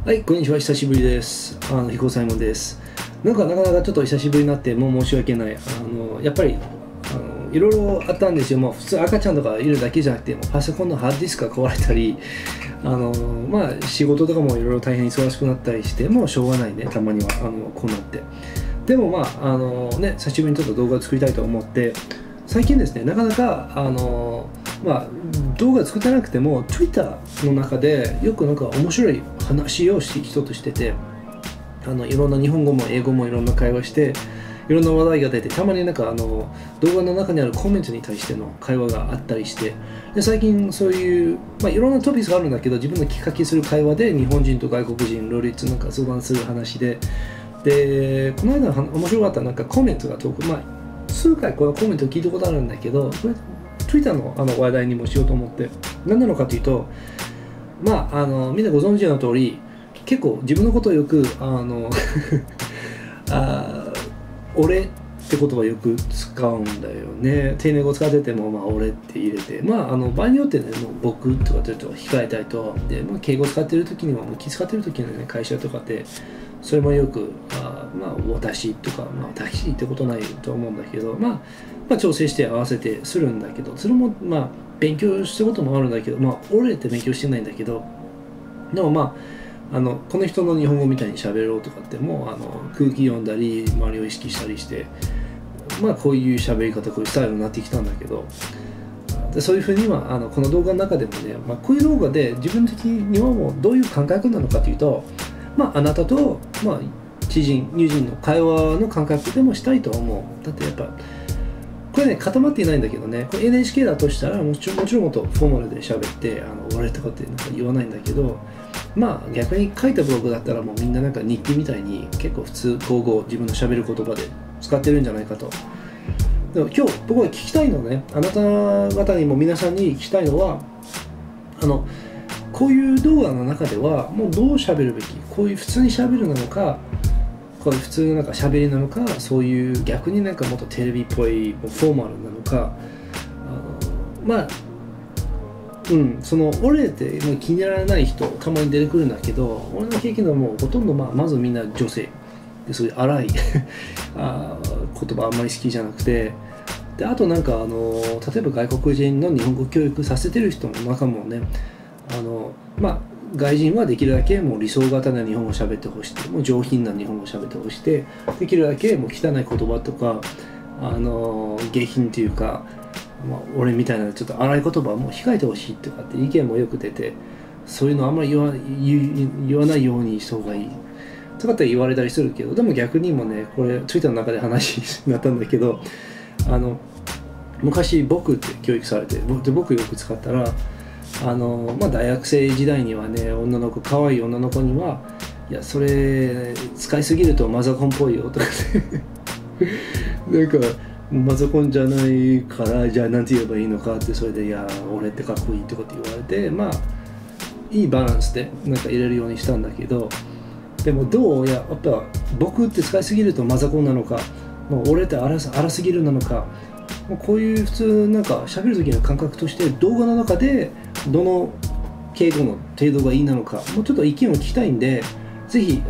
はい、こんにちは、久しぶりです。彦左衛門です。なかなかちょっと久しぶりになって、もう申し訳ない。やっぱり、いろいろあったんですよ。もう普通赤ちゃんとかいるだけじゃなくて、もうパソコンのハードディスクが壊れたり、仕事とかもいろいろ大変忙しくなったりして、もうしょうがないね、たまには、こうなって。でも久しぶりにちょっと動画を作りたいと思って、最近ですね、なかなか、動画作ってなくても Twitter の中でよく面白い話を人としてて、いろんな日本語も英語もいろんな会話していろんな話題が出て、たまに動画の中にあるコメントに対しての会話があったりして、で最近そういう、いろんなトピックがあるんだけど、自分のきっかけする会話で日本人と外国人両立相談する話で、この間面白かったコメントが数回このコメントを聞いたことあるんだけど、これTwitter の話題にもしようと思って、何なのかというと、みんなご存知の通り、結構自分のことをよく俺って言葉をよく使うんだよね。丁寧語使ってても、俺って入れて、場合によってね、もう僕とかちょっと控えたいと。で、敬語使ってる時には、気使ってる時にはね、会社とかでそれもよく私とか、私ってことないと思うんだけど、調整して合わせてするんだけど、それも勉強したこともあるんだけど、俺って勉強してないんだけど、でもこの人の日本語みたいに喋ろうとかっても空気読んだり周りを意識したりして、こういう喋り方、こういうスタイルになってきたんだけど、でそういうふうにはこの動画の中でもね、こういう動画で自分的にはもうどういう感覚なのかというと、あなたと、知人友人の会話の感覚でもしたいと思う。だってやっぱこれね、固まっていないんだけどね、これ NHK だとしたらもちろんもっとフォーマルで喋って俺とかって言わないんだけど、逆に書いたブログだったらもうみんな日記みたいに結構普通自分の喋る言葉で使ってるんじゃないかと。でも今日僕が聞きたいのね、あなた方にも皆さんに聞きたいのは、こういう動画の中ではもうどう喋るべき、こういう普通に喋るなのか、こういう普通の喋りなのか、そういう逆にもっとテレビっぽいフォーマルなのか、その俺ってもう気にならない人たまに出てくるんだけど、俺の経験ではもうほとんどまずみんな女性で、そういう荒い言葉あんまり好きじゃなくて、であと例えば外国人の日本語教育させてる人の中もね、外人はできるだけもう理想型な日本語を喋ってほしい、もう上品な日本語を喋ってほしくて、できるだけもう汚い言葉とか下品というか、俺みたいなちょっと荒い言葉はもう控えてほしいとかって意見もよく出て、そういうのあんまり言わないようにした方がいいとかって言われたりするけど、でも逆にもね、これ Twitter の中で話になったんだけど、昔僕って教育されて、僕よく使ったら大学生時代にはね、可愛い女の子には、いやそれ使いすぎるとマザコンっぽいよとかマザコンじゃないからじゃあなんて言えばいいのかって、それでいや俺ってかっこいいとかって言われて、いいバランスで入れるようにしたんだけど、でもやっぱ僕って使いすぎるとマザコンなのか、俺って荒すぎるなのか、こういう普通喋る時の感覚として動画の中でどの敬語の程度がいいなのか、もうちょっと意見を聞きたいんで、ぜひ書き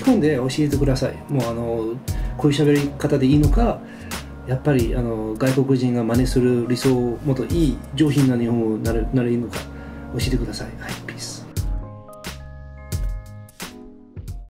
込んで教えてください。もうこういう喋り方でいいのか、やっぱり外国人が真似する理想、もっといい上品な日本語になれるのか教えてください。はい、ピース。